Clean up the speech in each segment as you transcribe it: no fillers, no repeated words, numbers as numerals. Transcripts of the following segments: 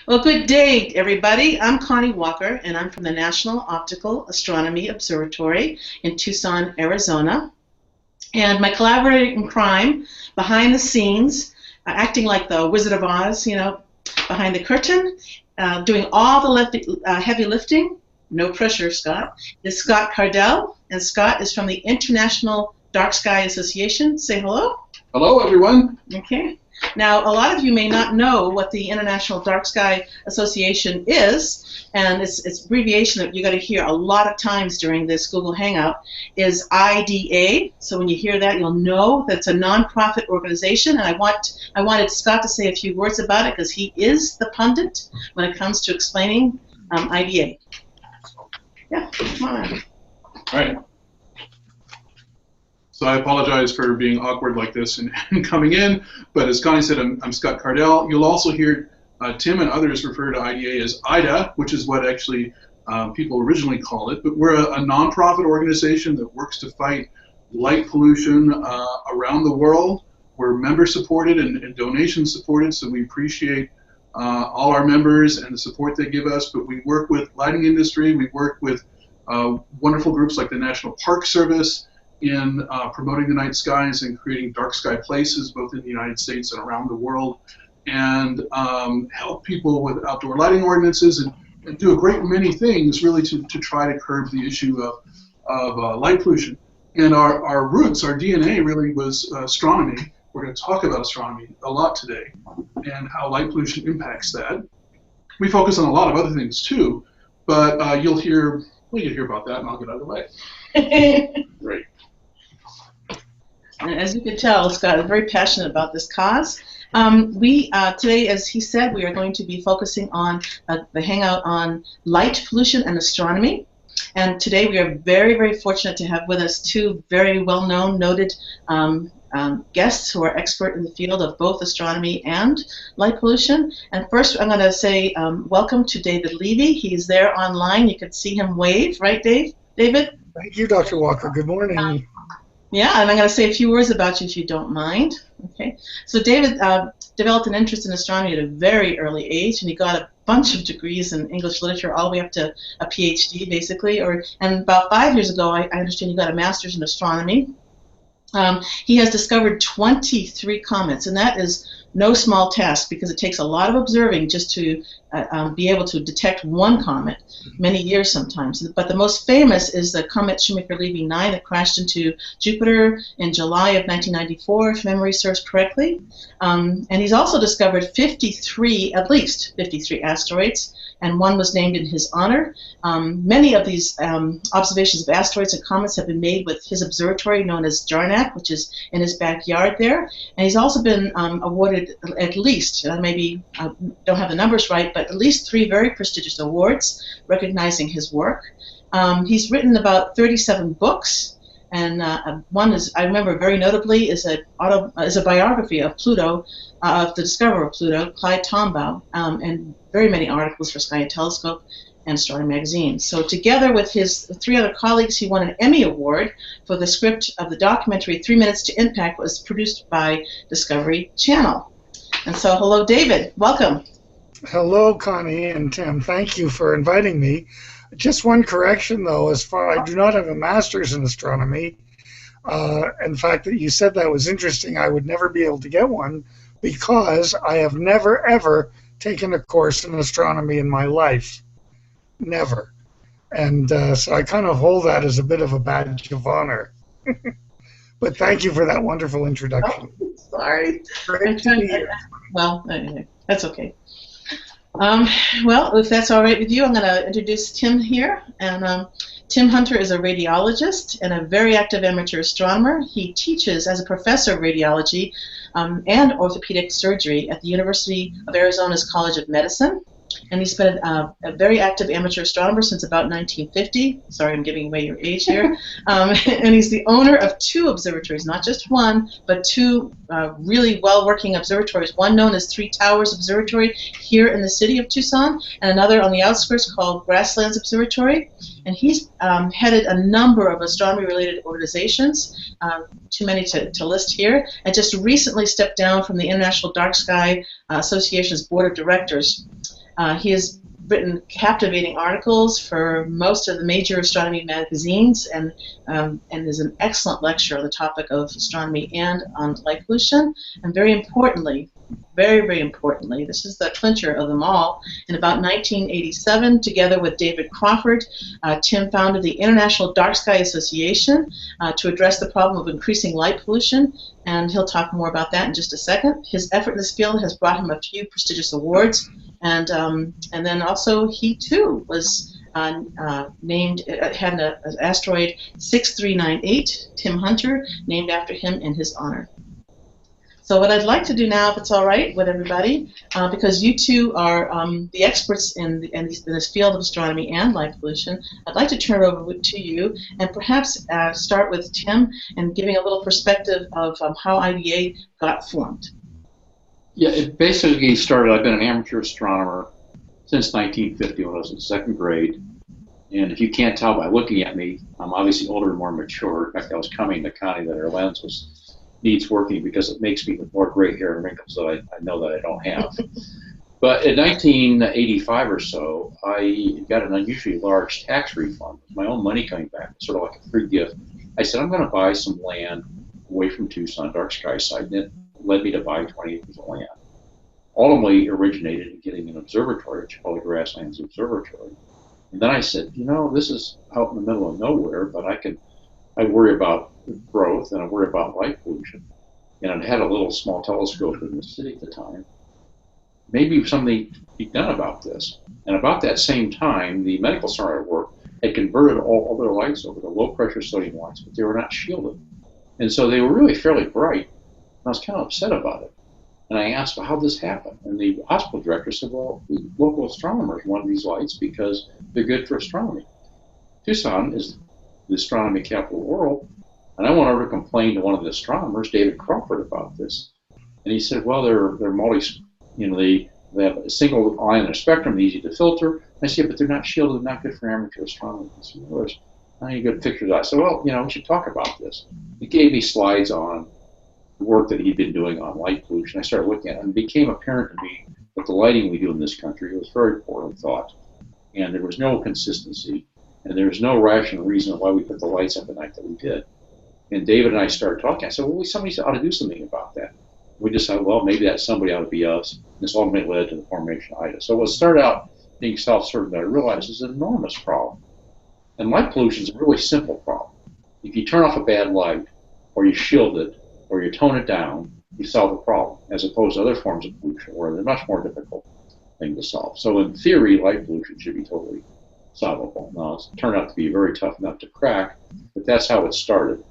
Well, good day, everybody. I'm Connie Walker, and I'm from the National Optical Astronomy Observatory in Tucson, Arizona. And my collaborator in crime, behind the scenes, acting like the Wizard of Oz, behind the curtain, doing all the heavy lifting, no pressure, Scott, is Scott Cardell. And Scott is from the International Dark Sky Association. Say hello. Hello, everyone. Okay. Now, a lot of you may not know what the International Dark Sky Association is, and its abbreviation that you're going to hear a lot of times during this Google Hangout is IDA. So when you hear that, you'll know that it's a nonprofit organization, and I wanted Scott to say a few words about it because he is the pundit when it comes to explaining IDA. Yeah, come on. All right. So I apologize for being awkward like this and coming in, but as Connie said, I'm Scott Cardell. You'll also hear Tim and others refer to IDA as IDA, which is what actually people originally called it, but we're a nonprofit organization that works to fight light pollution around the world. We're member supported and donation supported, so we appreciate all our members and the support they give us, but we work with lighting industry, we work with wonderful groups like the National Park Service, in promoting the night skies and creating dark sky places both in the United States and around the world, and help people with outdoor lighting ordinances and do a great many things really to try to curb the issue of light pollution. And our roots, our DNA really was astronomy. We're going to talk about astronomy a lot today and how light pollution impacts that. We focus on a lot of other things too, but you'll hear about that and I'll get out of the way. Great. And as you can tell, Scott is very passionate about this cause. Today, as he said, we are going to be focusing on the Hangout on light pollution and astronomy. And today we are very, very fortunate to have with us two very well-known, noted guests who are expert in the field of both astronomy and light pollution. And first, I'm going to say welcome to David Levy. He's there online. You can see him wave, right, David? Thank you, Dr. Walker. Good morning. Yeah, and I'm going to say a few words about you if you don't mind. Okay. So David developed an interest in astronomy at a very early age, and he got a bunch of degrees in English literature, all the way up to a PhD, basically. And about 5 years ago, I understand he got a master's in astronomy. He has discovered 23 comets, and that is no small task because it takes a lot of observing just to be able to detect one comet, many years sometimes. But the most famous is the comet Shoemaker-Levy 9 that crashed into Jupiter in July of 1994, if memory serves correctly. And he's also discovered at least 53 asteroids, and one was named in his honor. Many of these observations of asteroids and comets have been made with his observatory known as Jarnac, which is in his backyard there. And he's also been awarded at least, maybe I don't have the numbers right, but at least 3 very prestigious awards recognizing his work. He's written about 37 books, and one is, I remember very notably, is a biography of Pluto, of the discoverer of Pluto, Clyde Tombaugh, and very many articles for Sky and Telescope and Astronomy magazine. So together with his 3 other colleagues, he won an Emmy Award for the script of the documentary 3 Minutes to Impact, was produced by Discovery Channel. And so, hello, David. Welcome. Hello, Connie and Tim. Thank you for inviting me. Just one correction, though, I do not have a master's in astronomy. In fact, that you said that was interesting. I would never be able to get one because I have never, ever taken a course in astronomy in my life. Never. And so I kind of hold that as a bit of a badge of honor. But thank you for that wonderful introduction. Oh, sorry. Great to be here. Well, anyway, that's okay. Well, if that's all right with you, I'm going to introduce Tim here. And Tim Hunter is a radiologist and a very active amateur astronomer. He teaches as a professor of radiology and orthopedic surgery at the University of Arizona's College of Medicine. And he's been a very active amateur astronomer since about 1950. Sorry, I'm giving away your age here. And he's the owner of 2 observatories, not just one, but 2 really well-working observatories. One known as 3 Towers Observatory here in the city of Tucson, and another on the outskirts called Grasslands Observatory. And he's headed a number of astronomy-related organizations, too many to list here, and just recently stepped down from the International Dark Sky Association's Board of Directors. He has written captivating articles for most of the major astronomy magazines, and is an excellent lecturer on the topic of astronomy and on light pollution. And very importantly, very importantly, this is the clincher of them all. In about 1987, together with David Crawford, Tim founded the International Dark Sky Association to address the problem of increasing light pollution, and he'll talk more about that in just a second. His effort in this field has brought him a few prestigious awards, and then also he too was named, had an asteroid 6398, Tim Hunter, named after him in his honor. So what I'd like to do now, if it's all right with everybody, because you two are the experts in this field of astronomy and light pollution, I'd like to turn it over to you and perhaps start with Tim and giving a little perspective of how IDA got formed. Yeah, it basically started, I've been an amateur astronomer since 1950 when I was in second grade. And if you can't tell by looking at me, I'm obviously older and more mature. In fact, I was coming to Connie that her lens needs working because it makes me with more gray hair and wrinkles that I know that I don't have. But in 1985 or so, I got an unusually large tax refund. My own money coming back, sort of like a free gift. I said, I'm going to buy some land away from Tucson, dark sky site, and it led me to buy 20 acres of land. Ultimately originated in getting an observatory, which is called the Grasslands Observatory. And then I said, you know, this is out in the middle of nowhere, but I worry about growth and I worry about light pollution. And I had a little small telescope in the city at the time. Maybe something be done about this. And about that same time, the medical center I worked had converted all other lights over to low pressure sodium lights, but they were not shielded. And so they were really fairly bright. And I was kind of upset about it. And I asked, well, how did this happen? And the hospital director said, well, the local astronomers wanted these lights because they're good for astronomy. Tucson is the astronomy capital of the world, and I went over to complain to one of the astronomers, David Crawford, about this. And he said, well, they're multi, they have a single line in a spectrum, easy to filter. And I said, but they're not shielded, they're not good for amateur astronomy. He said, well, there's not any good pictures. I said, well, we should talk about this. He gave me slides on the work that he'd been doing on light pollution. I started looking at it, and it became apparent to me that the lighting we do in this country was very poorly thought, and there was no consistency, and there was no rational reason why we put the lights up at night that we did. And David and I started talking. I said, well, somebody ought to do something about that. We decided, well, maybe that somebody ought to be us. And this ultimately led to the formation of IDA. So what started out being self-serving that I realized is an enormous problem. And light pollution is a really simple problem. If you turn off a bad light, or you shield it, or you tone it down, you solve the problem, as opposed to other forms of pollution where they're much more difficult thing to solve. So in theory, light pollution should be totally solvable. Now, it's turned out to be very tough nut to crack, but that's how it started.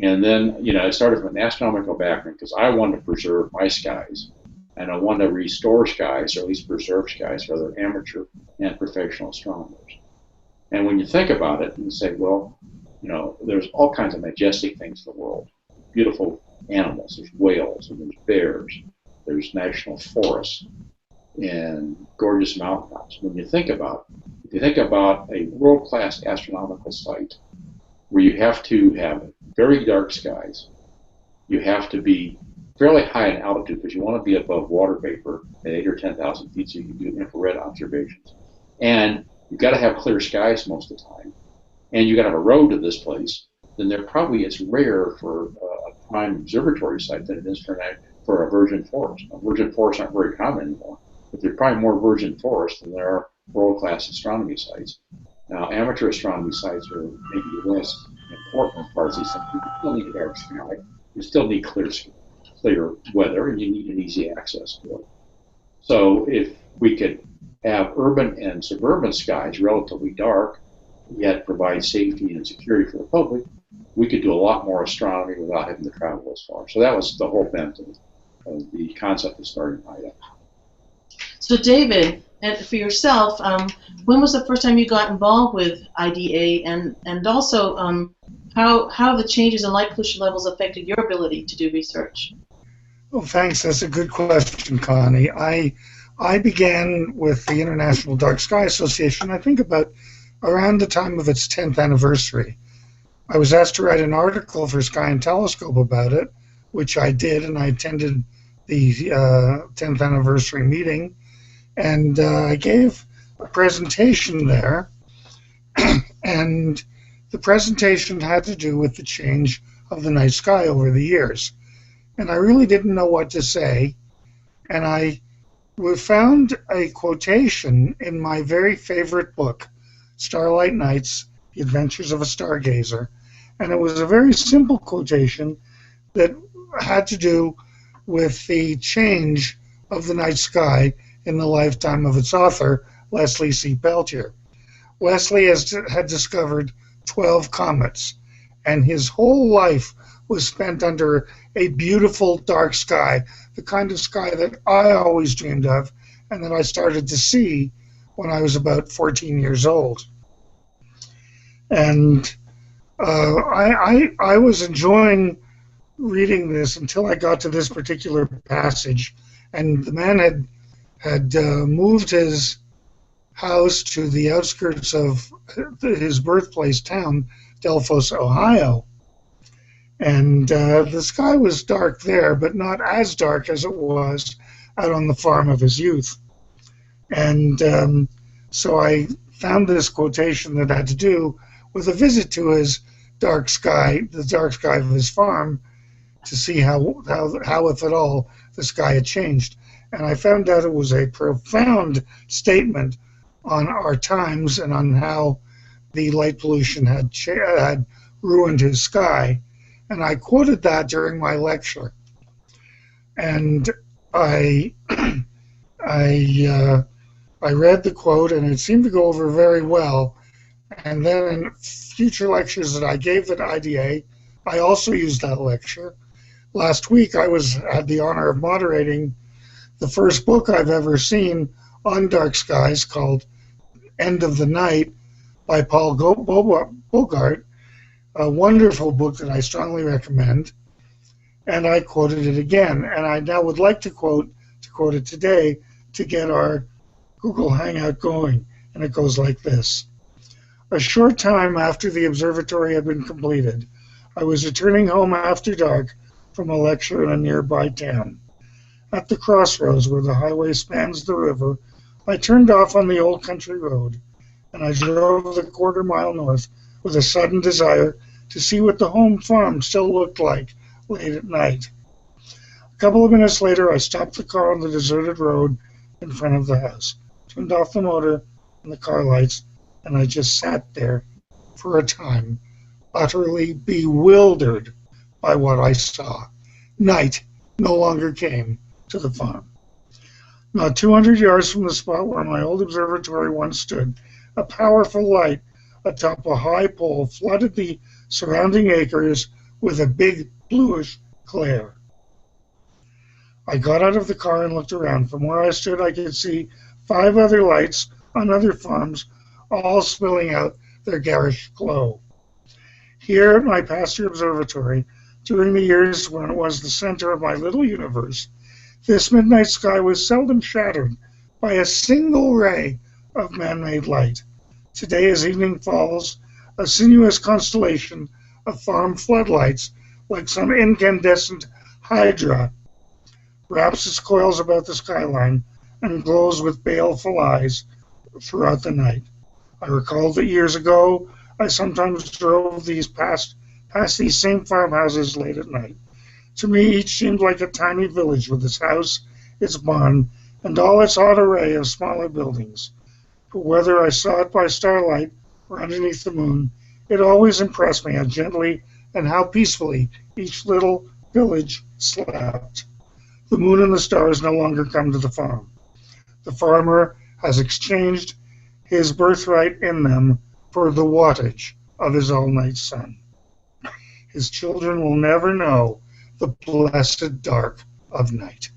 And then, it started from an astronomical background because I wanted to preserve my skies, and I wanted to restore skies, or at least preserve skies for other amateur and professional astronomers. And when you think about it, you say, well, there's all kinds of majestic things in the world. Beautiful animals, there's whales, and there's bears, there's national forests, and gorgeous mountaintops. When you think about it, if you think about a world-class astronomical site where you have to have very dark skies, you have to be fairly high in altitude because you want to be above water vapor at 8,000 or 10,000 feet so you can do infrared observations. And you've got to have clear skies most of the time. And you've got to have a road to this place. Then it's rare for a prime observatory site than it is for a virgin forest. Now, virgin forests aren't very common anymore, but there are probably more virgin forests than there are world-class astronomy sites. Now, amateur astronomy sites are maybe less important parts of these things. You still need a dark sky. You still need clear weather, and you need an easy access to it. So if we could have urban and suburban skies relatively dark, yet provide safety and security for the public, we could do a lot more astronomy without having to travel as far. So that was the whole bent of the concept of starting IDA. So David, and for yourself, when was the first time you got involved with IDA, and also how the changes in light pollution levels affected your ability to do research? Well, thanks. That's a good question, Connie. I began with the International Dark Sky Association, I think about around the time of its 10th anniversary. I was asked to write an article for Sky and Telescope about it, which I did, and I attended the 10th anniversary meeting. And I gave a presentation there, and the presentation had to do with the change of the night sky over the years. And I really didn't know what to say, and I found a quotation in my very favorite book, Starlight Nights, The Adventures of a Stargazer. And it was a very simple quotation that had to do with the change of the night sky in the lifetime of its author, Leslie C. Peltier. Leslie had discovered 12 comets, and his whole life was spent under a beautiful dark sky, the kind of sky that I always dreamed of and that I started to see when I was about 14 years old. And I was enjoying reading this until I got to this particular passage, and the man had moved his house to the outskirts of his birthplace town, Delphos, Ohio. And the sky was dark there, but not as dark as it was out on the farm of his youth. And so I found this quotation that had to do with a visit to his dark sky, the dark sky of his farm, to see how if at all, the sky had changed. And I found out it was a profound statement on our times and on how the light pollution had ruined his sky. And I quoted that during my lecture. And I read the quote, and it seemed to go over very well. And then in future lectures that I gave at IDA, I also used that lecture. Last week, I had the honor of moderating the first book I've ever seen on dark skies, called End of the Night by Paul Bogart, a wonderful book that I strongly recommend. And I quoted it again, and I now would like to quote it today to get our Google Hangout going. And it goes like this. A short time after the observatory had been completed, I was returning home after dark from a lecture in a nearby town. At the crossroads where the highway spans the river, I turned off on the old country road, and I drove the quarter-mile north with a sudden desire to see what the home farm still looked like late at night. A couple of minutes later, I stopped the car on the deserted road in front of the house, turned off the motor and the car lights, and I just sat there for a time, utterly bewildered by what I saw. Night no longer came to the farm. Not 200 yards from the spot where my old observatory once stood, a powerful light atop a high pole flooded the surrounding acres with a big bluish glare. I got out of the car and looked around. From where I stood, I could see 5 other lights on other farms, all spilling out their garish glow. Here at my pasture observatory, during the years when it was the center of my little universe, this midnight sky was seldom shattered by a single ray of man-made light. Today, as evening falls, a sinuous constellation of farm floodlights, like some incandescent hydra, wraps its coils about the skyline and glows with baleful eyes throughout the night. I recall that years ago, I sometimes drove past these same farmhouses late at night. To me, each seemed like a tiny village with its house, its barn, and all its odd array of smaller buildings. But whether I saw it by starlight or underneath the moon, it always impressed me how gently and how peacefully each little village slept. The moon and the stars no longer come to the farm. The farmer has exchanged his birthright in them for the wattage of his all-night sun. His children will never know the blessed dark of night.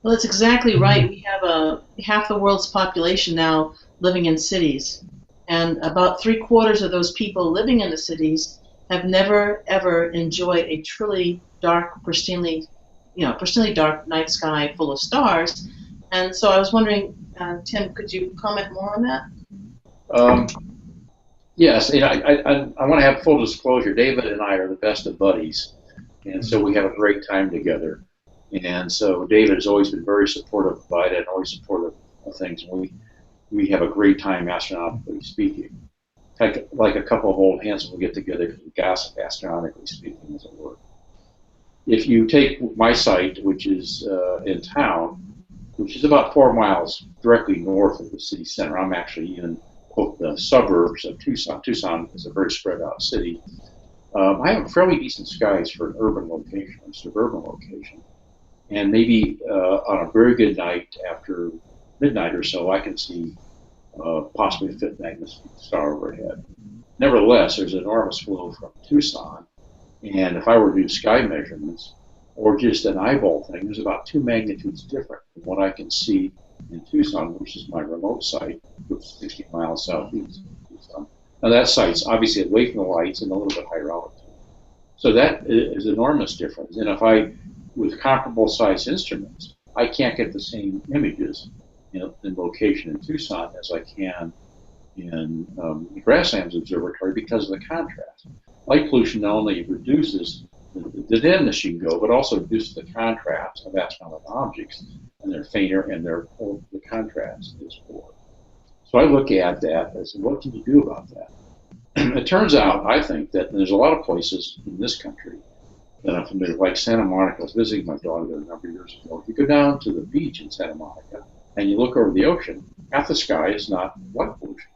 Well, that's exactly right. We have half the world's population now living in cities, and about 3/4 of those people living in the cities have never ever enjoyed a truly dark, pristinely dark night sky full of stars. And so I was wondering, Tim, could you comment more on that? Yes, I want to have full disclosure. David and I are the best of buddies, and so we have a great time together. And so David has always been very supportive of IDA and always supportive of things. And we have a great time astronomically speaking. Like a couple of old hands will get together to gossip astronomically speaking, as it were. If you take my site, which is in town, which is about 4 miles directly north of the city center, I'm actually in, quote, the suburbs of Tucson. Tucson is a very spread out city. I have fairly decent skies for an urban location, a suburban location. And maybe on a very good night after midnight or so, I can see possibly a fifth magnificent star overhead. Nevertheless, there's enormous flow from Tucson, and if I were to do sky measurements, or just an eyeball thing, there's about 2 magnitudes different from what I can see in Tucson, which is my remote site, which is 60 miles southeast of Tucson. Now that site's obviously away from the lights and a little bit higher altitude. So that is an enormous difference. And if I, with comparable size instruments, I can't get the same images in location in Tucson as I can in the Grasslands Observatory because of the contrast. Light pollution not only reduces the dimness you can go, but also reduces the contrast of astronomical objects, and they're fainter and the contrast is poor. So I look at that as, what can you do about that? It turns out, I think, that there's a lot of places in this country that I'm familiar with, like Santa Monica. I was visiting my daughter there a number of years ago. If you go down to the beach in Santa Monica and you look over the ocean, half the sky is not light pollution.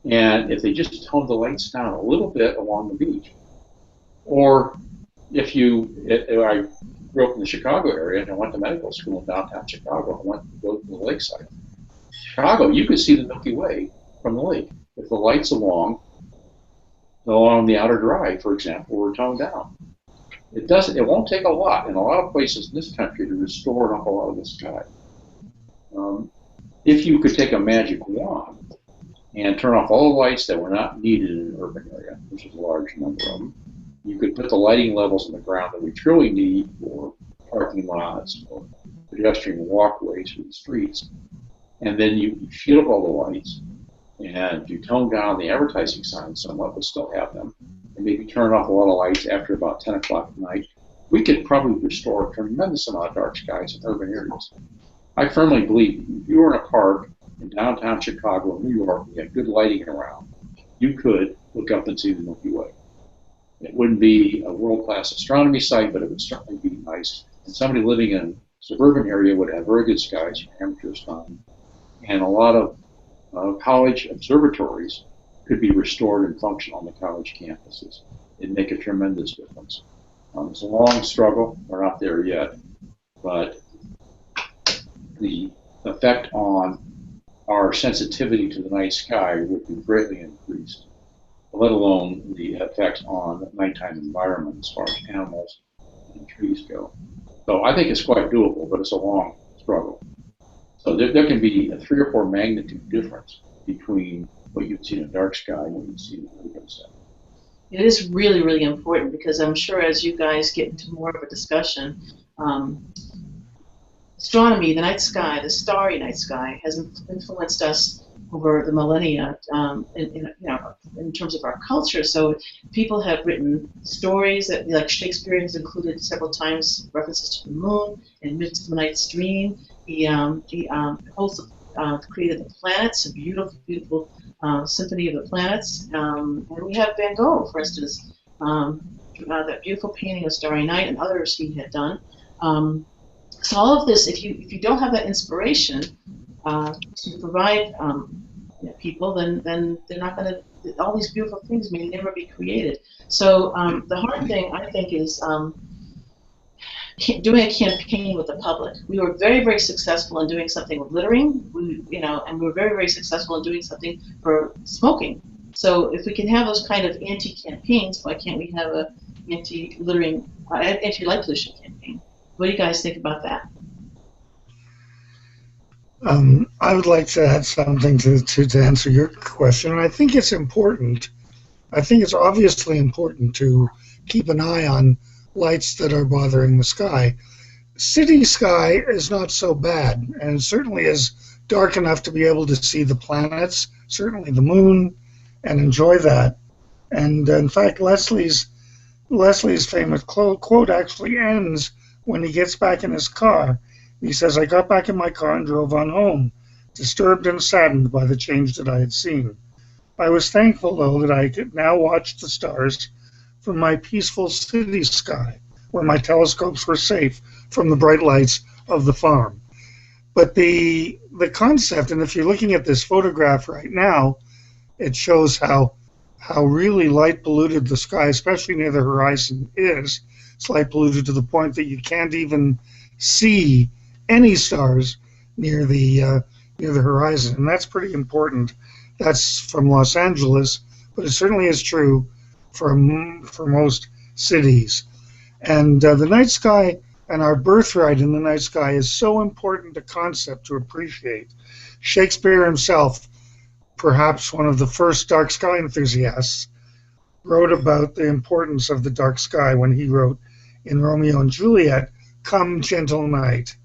And if they just tone the lights down a little bit along the beach, or if I grew up in the Chicago area and I went to medical school in downtown Chicago, I went to go to the lakeside. Chicago, you could see the Milky Way from the lake. If the lights along the outer drive, for example, were toned down. It won't take a lot in a lot of places in this country to restore an awful lot of the sky. If you could take a magic wand and turn off all the lights that were not needed in an urban area, which is a large number of them, you could put the lighting levels on the ground that we truly need for parking lots or pedestrian walkways through the streets, and then you shield up all the lights, and you tone down the advertising signs somewhat, but still have them, and maybe turn off a lot of lights after about 10 o'clock at night, we could probably restore a tremendous amount of dark skies in urban areas. I firmly believe if you were in a park in downtown Chicago or New York, and you had good lighting around, you could look up and see the Milky Way. It wouldn't be a world-class astronomy site, but it would certainly be nice. And somebody living in a suburban area would have very good skies for amateur astronomy. And a lot of college observatories could be restored and functional on the college campuses. It'd make a tremendous difference. It's a long struggle. We're not there yet. But the effect on our sensitivity to the night sky would be greatly increased, let alone the effect on the nighttime environment as far as animals and trees go. So I think it's quite doable, but it's a long struggle. So there can be a 3 or 4 magnitude difference between what you'd see in a dark sky and what you'd see in a urban setting. It is really, really important because I'm sure as you guys get into more of a discussion, astronomy, the night sky, the starry night sky, has influenced us over the millennia in terms of our culture. So people have written stories that, like Shakespeare has included several times references to the moon in Midsummer Night's Dream. He also created the planets, a beautiful, beautiful symphony of the planets. And we have Van Gogh, for instance, that beautiful painting of Starry Night, and others he had done. So all of this, if you don't have that inspiration to provide people, then they're not going to. All these beautiful things may never be created. So the hard thing, I think, is doing a campaign with the public. We were very, very successful in doing something with littering. And we were very, very successful in doing something for smoking. So if we can have those kind of anti-campaigns, why can't we have a anti-littering, anti-light pollution campaign? What do you guys think about that? I would like to add something to answer your question, and I think it's important. I think it's obviously important to keep an eye on lights that are bothering the sky. City sky is not so bad, and it certainly is dark enough to be able to see the planets, certainly the moon, and enjoy that. And in fact, Leslie's famous quote actually ends when he gets back in his car. He says, I got back in my car and drove on home, disturbed and saddened by the change that I had seen. I was thankful, though, that I could now watch the stars from my peaceful city sky, where my telescopes were safe from the bright lights of the farm. But the concept, and if you're looking at this photograph right now, it shows how really light polluted the sky, especially near the horizon, is. It's light polluted to the point that you can't even see any stars near the horizon, and that's pretty important. That's from Los Angeles, but it certainly is true for most cities. And the night sky and our birthright in the night sky is so important a concept to appreciate. Shakespeare himself, perhaps one of the first dark sky enthusiasts, wrote about the importance of the dark sky when he wrote in Romeo and Juliet, "Come, gentle night,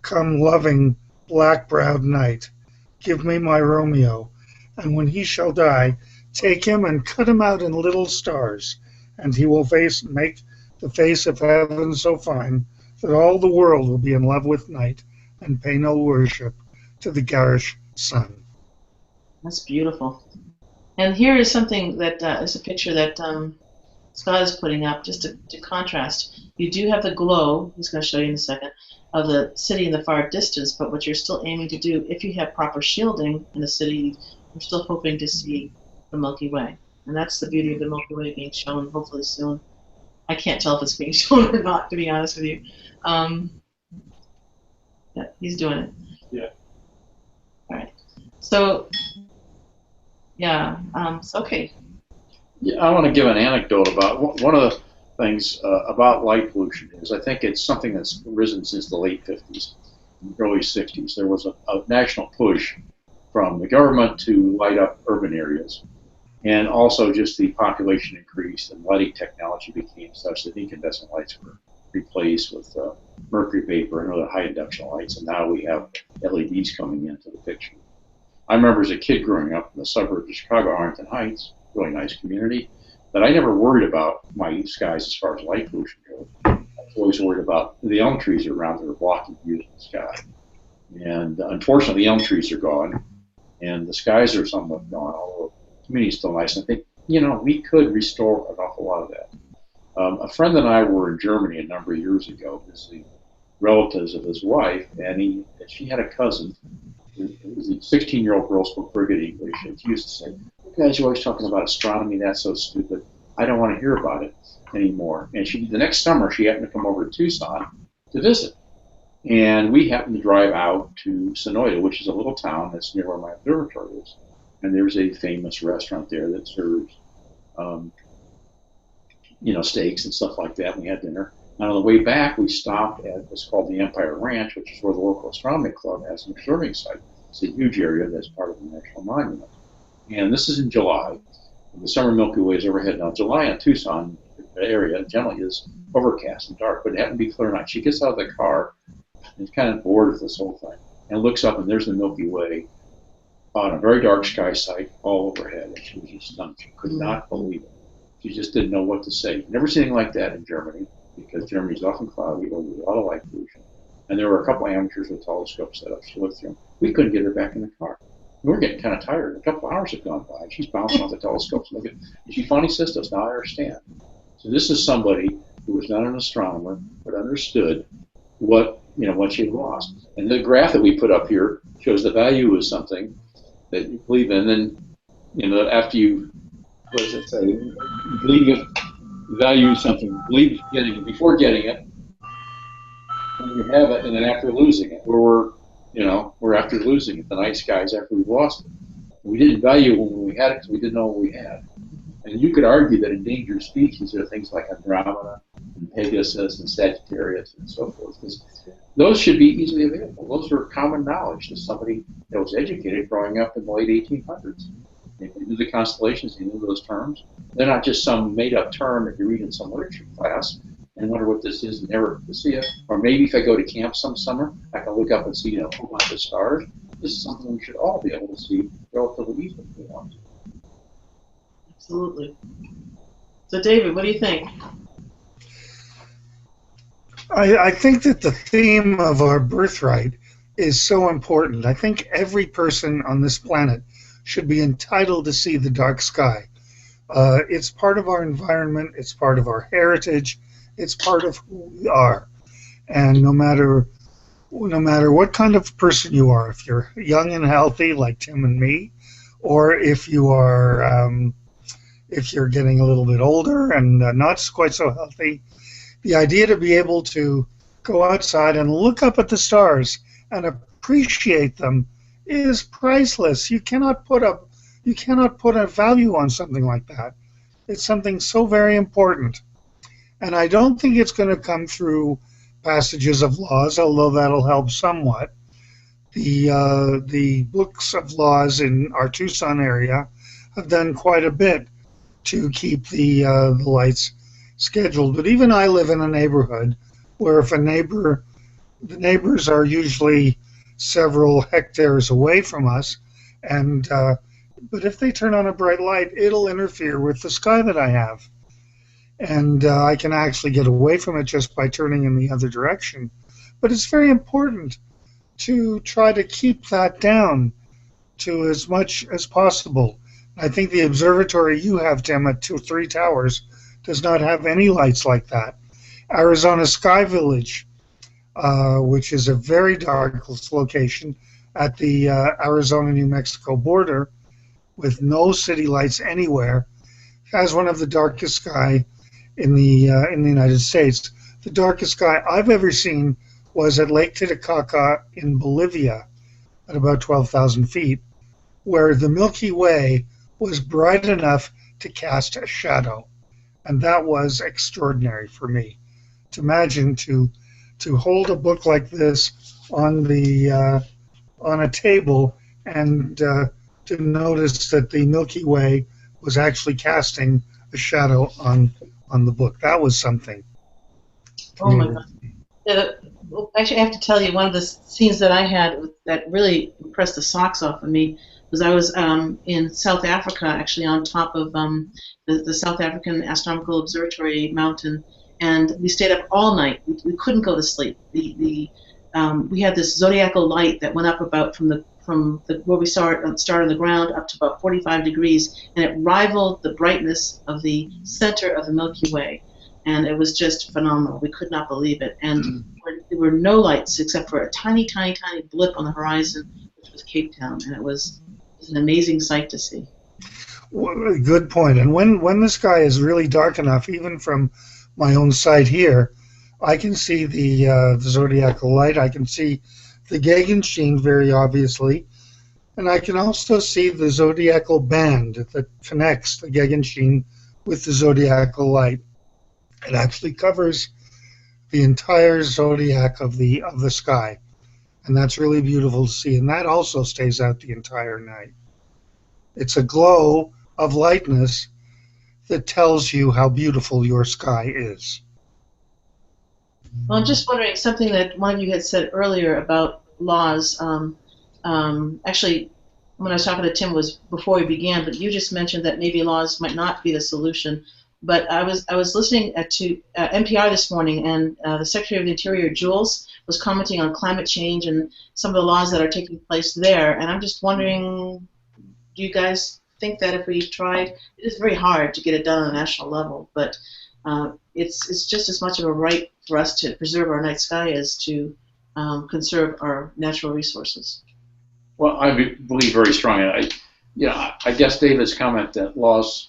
come, loving, black-browed night, give me my Romeo, and when he shall die, take him and cut him out in little stars, and he will make the face of heaven so fine that all the world will be in love with night and pay no worship to the garish sun." That's beautiful. And here is something that is a picture that Scott is putting up just to contrast. You do have the glow, he's going to show you in a second, of the city in the far distance, but what you're still aiming to do, if you have proper shielding in the city, you're still hoping to see the Milky Way. And that's the beauty of the Milky Way being shown hopefully soon. I can't tell if it's being shown or not, to be honest with you. Yeah, he's doing it. Yeah. All right. So, yeah, okay. Yeah, I want to give an anecdote about one of the things about light pollution is I think it's something that's risen since the late 50s, early 60s. There was a national push from the government to light up urban areas. And also just the population increased and lighting technology became such that incandescent lights were replaced with mercury vapor and other high induction lights. And now we have LEDs coming into the picture. I remember as a kid growing up in the suburbs of Chicago, Arlington Heights, really nice community, that I never worried about my skies as far as light pollution goes. I was always worried about the elm trees around that were blocking views of the sky. And unfortunately, the elm trees are gone, and the skies are somewhat gone, although the community is still nice. And I think, we could restore an awful lot of that. A friend and I were in Germany a number of years ago visiting relatives of his wife, and she had a cousin. It was a 16-year-old girl, spoke very good English, and she used to say, "You guys are always talking about astronomy, that's so stupid. I don't want to hear about it anymore." And the next summer, she happened to come over to Tucson to visit. And we happened to drive out to Sonoyta, which is a little town that's near where my observatory is. And there's a famous restaurant there that serves, steaks and stuff like that. And we had dinner. And on the way back, we stopped at what's called the Empire Ranch, which is where the local astronomy club has an observing site. It's a huge area that's part of the National Monument. And this is in July. The summer Milky Way is overhead. Now, July in Tucson area generally is overcast and dark, but it happened to be clear night. She gets out of the car and is kind of bored with this whole thing and looks up, and there's the Milky Way on a very dark sky site all overhead. And she was just stunned. She could not believe it. She just didn't know what to say. Never seen anything like that in Germany, because Germany's often cloudy or with a lot of light pollution. And there were a couple of amateurs with telescopes set up. She looked through them. We couldn't get her back in the car. We were getting kind of tired. A couple of hours had gone by. She's bouncing off the telescopes. And she finally says to us, "Now I understand." So this is somebody who was not an astronomer, but understood what she had lost. And the graph that we put up here shows the value of something that you believe in. And then, after you, what does it say? Value something, believe getting it before getting it, when you have it, and then after losing it, we're after losing it. The night skies after we've lost it. We didn't value it when we had it because we didn't know what we had. And you could argue that endangered species are things like Andromeda and Pegasus and Sagittarius and so forth, because those should be easily available. Those are common knowledge to somebody that was educated growing up in the late 1800s. If you knew the constellations, you knew those terms. They're not just some made-up term that you read in some literature class and wonder what this is and never to see it. Or maybe if I go to camp some summer, I can look up and see a whole bunch of stars. This is something we should all be able to see relatively easily if we want to. Absolutely. So, David, what do you think? I think that the theme of our birthright is so important. I think every person on this planet should be entitled to see the dark sky. It's part of our environment, it's part of our heritage, it's part of who we are. And no matter what kind of person you are, if you're young and healthy like Tim and me, or if you're getting a little bit older and not quite so healthy, the idea to be able to go outside and look up at the stars and appreciate them is priceless. You cannot put a value on something like that. It's something so very important. And I don't think it's going to come through passages of laws, although that'll help somewhat. The books of laws in our Tucson area have done quite a bit to keep the lights scheduled. But even I live in a neighborhood where if the neighbors are usually several hectares away from us, and but if they turn on a bright light, it'll interfere with the sky that I have. And I can actually get away from it just by turning in the other direction. But it's very important to try to keep that down to as much as possible. I think the observatory you have, Tim, at 3 towers, does not have any lights like that. Arizona Sky Village, which is a very dark location at the Arizona-New Mexico border with no city lights anywhere, has one of the darkest sky in the United States. The darkest sky I've ever seen was at Lake Titicaca in Bolivia at about 12,000 feet, where the Milky Way was bright enough to cast a shadow. And that was extraordinary for me. To imagine to hold a book like this on a table and to notice that the Milky Way was actually casting a shadow on the book. That was something. Oh my God. Yeah, well, actually, I have to tell you, one of the scenes that I had that really impressed the socks off of me was I was in South Africa, actually on top of the South African Astronomical Observatory mountain, and we stayed up all night. We couldn't go to sleep. We had this zodiacal light that went up about from where we saw it start on the ground up to about 45 degrees, and it rivaled the brightness of the center of the Milky Way. And it was just phenomenal. We could not believe it. And there were no lights except for a tiny, tiny, tiny blip on the horizon, which was Cape Town. And it was an amazing sight to see. Well, good point. And when the sky is really dark enough, even from my own site here, I can see the zodiacal light. I can see the Gegenschein very obviously. And I can also see the zodiacal band that connects the Gegenschein with the zodiacal light. It actually covers the entire zodiac of the sky, and that's really beautiful to see. And that also stays out the entire night. It's a glow of lightness that tells you how beautiful your sky is. Well, I'm just wondering something that one of you had said earlier about laws. Actually, when I was talking to Tim was before we began, but you just mentioned that maybe laws might not be the solution. But I was listening to NPR this morning, and the Secretary of the Interior, Jules, was commenting on climate change and some of the laws that are taking place there. And I'm just wondering, do you guys think that if we tried, it is very hard to get it done on a national level, but it's just as much of a right for us to preserve our night sky as to conserve our natural resources. Well, I believe very strongly. I guess David's comment that laws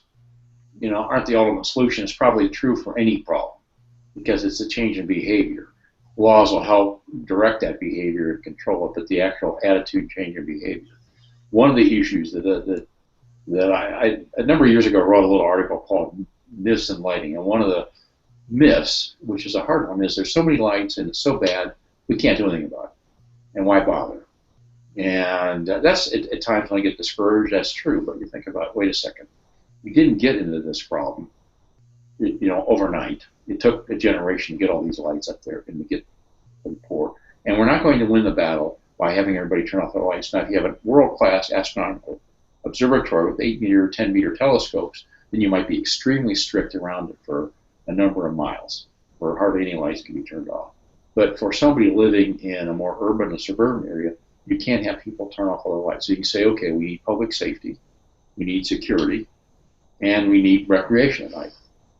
aren't the ultimate solution is probably true for any problem, because it's a change in behavior. Laws will help direct that behavior and control it, but the actual attitude change in behavior. One of the issues that I a number of years ago wrote a little article called Myths in Lighting, and one of the myths, which is a hard one, is there's so many lights and it's so bad we can't do anything about it, and why bother? And that's at times when I get discouraged. That's true, but you think about, wait a second. We didn't get into this problem, overnight. It took a generation to get all these lights up there and to get them poor. And we're not going to win the battle by having everybody turn off their lights. Now, if you have a world-class astronomical observatory with 8-meter, 10-meter telescopes, then you might be extremely strict around it for a number of miles, where hardly any lights can be turned off. But for somebody living in a more urban or suburban area, you can't have people turn off all the lights. So you can say, okay, we need public safety, we need security, and we need recreation at night.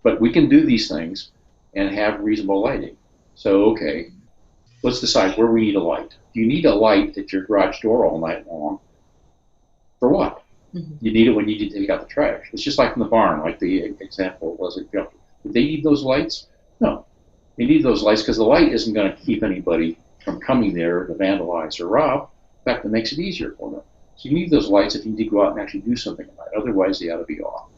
But we can do these things and have reasonable lighting. So, okay, let's decide where we need a light. Do you need a light at your garage door all night long? For what? You need it when you need to take out the trash. It's just like in the barn, like the example was. Did they need those lights? No. They need those lights because the light isn't going to keep anybody from coming there to vandalize or rob. In fact, it makes it easier for them. So you need those lights if you need to go out and actually do something at night. Otherwise, they ought to be off.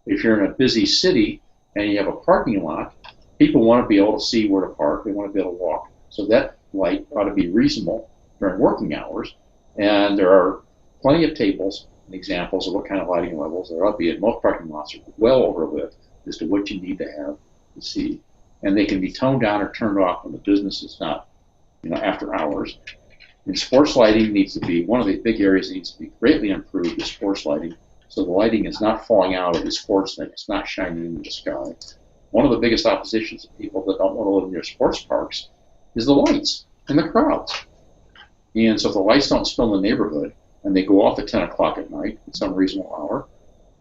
If you're in a busy city and you have a parking lot, people want to be able to see where to park. They want to be able to walk. So that light ought to be reasonable during working hours. And there are plenty of tables and examples of what kind of lighting levels there ought to be. And most parking lots are well overlit as to what you need to have to see. And they can be toned down or turned off when the business is not, after hours. And sports lighting needs to be, one of the big areas that needs to be greatly improved is sports lighting. So the lighting is not falling out of the sports thing. It's not shining into the sky. One of the biggest oppositions of people that don't want to live near sports parks is the lights and the crowds. And so if the lights don't spill in the neighborhood and they go off at 10 o'clock at night at some reasonable hour,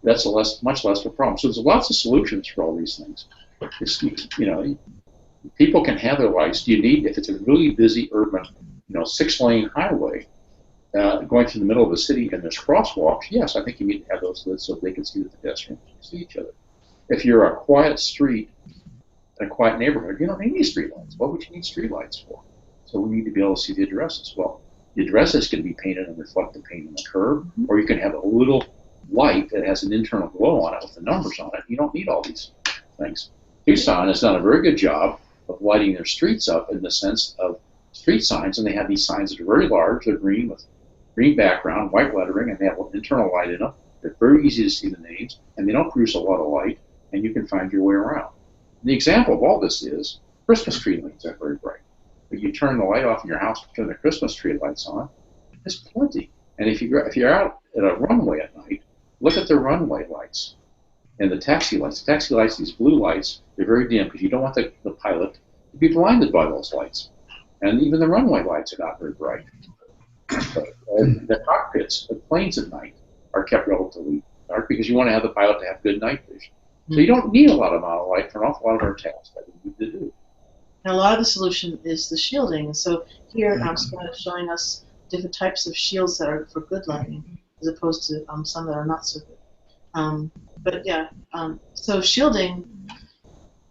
that's much less of a problem. So there's lots of solutions for all these things. People can have their lights. Do you need, if it's a really busy urban, 6-lane highway going through the middle of the city and there's crosswalks, yes, I think you need to have those lit so they can see the pedestrians and see each other. If you're a quiet street in a quiet neighborhood, you don't need any street lights. What would you need street lights for? So we need to be able to see the addresses. Well, the addresses can be painted and reflect the paint on the curb, or you can have a little light that has an internal glow on it with the numbers on it. You don't need all these things. Tucson has done a very good job of lighting their streets up in the sense of street signs, and they have these signs that are very large. They're green with green background, white lettering, and they have an internal light in them. They're very easy to see the names, and they don't produce a lot of light, and you can find your way around. And the example of all this is Christmas tree lights are very bright. But you turn the light off in your house and turn the Christmas tree lights on, there's plenty. And if you're out at a runway at night, look at the runway lights and the taxi lights. The taxi lights, these blue lights, they're very dim because you don't want the pilot to be blinded by those lights. And even the runway lights are not very bright. The cockpits, the planes at night, are kept relatively dark because you want to have the pilot to have good night vision. So you don't need a lot of light for an awful lot of our tasks that we need to do. And a lot of the solution is the shielding. And so here Scott is showing us different types of shields that are for good lighting as opposed to some that are not so good. So shielding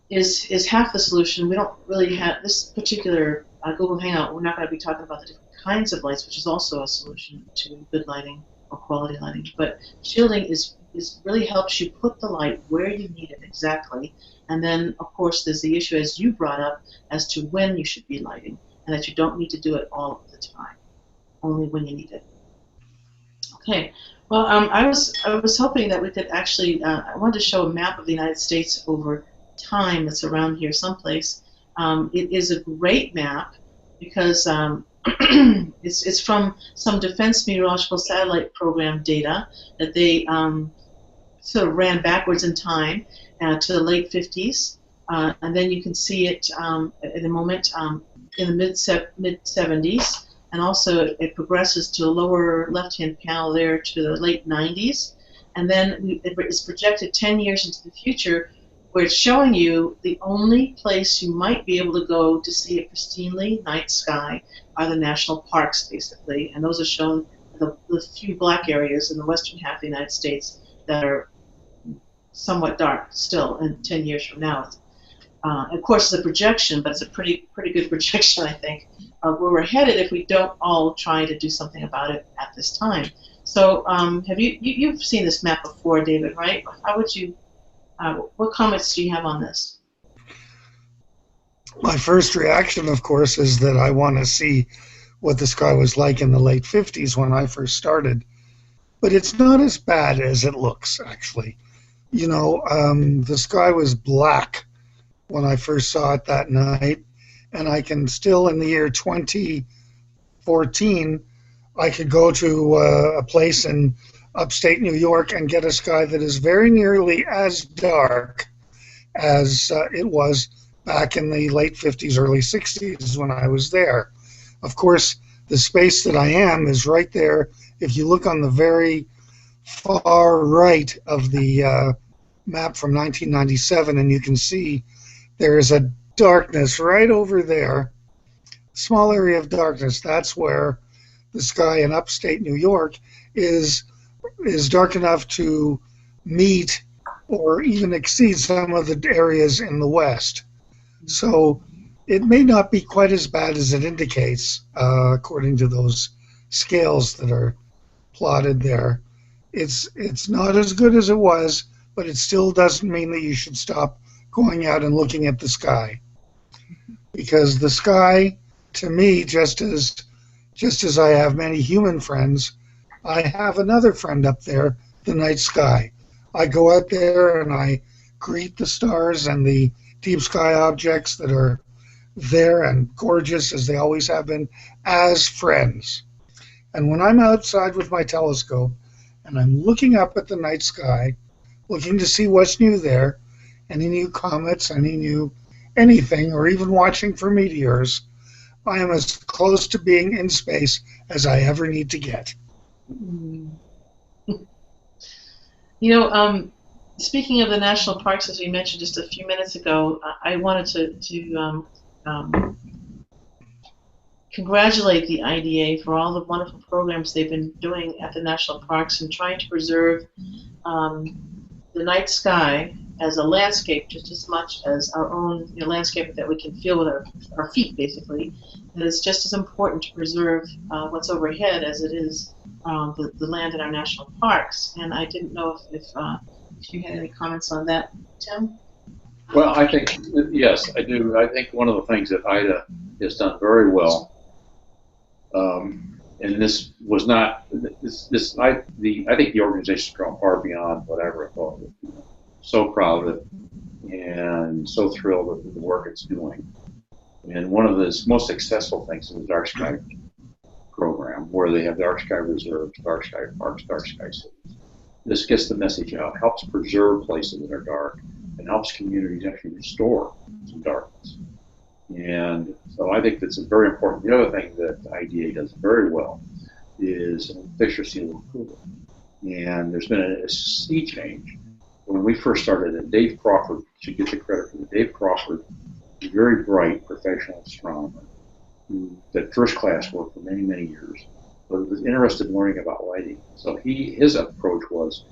is half the solution. We don't really have this particular Google Hangout. We're not going to be talking about the different kinds of lights, which is also a solution to good lighting or quality lighting. But shielding is really helps you put the light where you need it exactly. And then, of course, there's the issue, as you brought up, as to when you should be lighting, and that you don't need to do it all of the time, only when you need it. Okay. Well, I was hoping that we could actually. I wanted to show a map of the United States over time that's around here someplace. It is a great map because it's from some Defense Meteorological Satellite Program data that they sort of ran backwards in time to the late 50s, and then you can see it at the moment in the mid 70s, and also it progresses to the lower left-hand panel there to the late 90s, and then it's projected 10 years into the future, where it's showing you the only place you might be able to go to see a pristinely night sky are the national parks, basically, and those are shown the few black areas in the western half of the United States that are somewhat dark still, and 10 years from now. Of course, it's a projection, but it's a pretty good projection, I think, of where we're headed if we don't all try to do something about it at this time. So, have you've seen this map before, David, right? How would you? What comments do you have on this? My first reaction, of course, is that I want to see what the sky was like in the late 50s when I first started. But it's not as bad as it looks, actually. The sky was black when I first saw it that night, and I can still, in the year 2014, I could go to a place in upstate New York and get a sky that is very nearly as dark as it was back in the late 50s, early 60s when I was there. Of course, the space that I am is right there. If you look on the very far right of the map from 1997, and you can see there is a darkness right over there, small area of darkness. That's where the sky in upstate New York is dark enough to meet or even exceed some of the areas in the west. So it may not be quite as bad as it indicates, according to those scales that are plotted there. It's not as good as it was, but it still doesn't mean that you should stop going out and looking at the sky. Because the sky, to me, just as I have many human friends, I have another friend up there, the night sky. I go out there and I greet the stars and the deep sky objects that are there and gorgeous as they always have been as friends. And when I'm outside with my telescope and I'm looking up at the night sky, looking to see what's new there, any new comets, any new anything, or even watching for meteors, I am as close to being in space as I ever need to get. Speaking of the national parks, as we mentioned just a few minutes ago, I wanted to congratulate the IDA for all the wonderful programs they've been doing at the national parks and trying to preserve the night sky as a landscape just as much as our own landscape that we can feel with our feet, basically. That it's just as important to preserve what's overhead as it is the land in our national parks. And I didn't know if you had any comments on that, Tim? Well, I think, yes, I do. I think one of the things that IDA has done very well, and this was not, I think the organization's gone far beyond what I ever thought. So proud of it and so thrilled with the work it's doing. And one of the most successful things is the Dark Sky program, where they have Dark Sky Reserves, Dark Sky Parks, Dark Sky Cities. This gets the message out, helps preserve places that are dark, and helps communities actually restore some darkness. And so I think that's very important. The other thing that IDA does very well is fixture seal approval. And there's been a sea change. When we first started, and Dave Crawford should get the credit for it. Dave Crawford, a very bright professional astronomer who did first class work for many, many years, but was interested in learning about lighting. So his approach was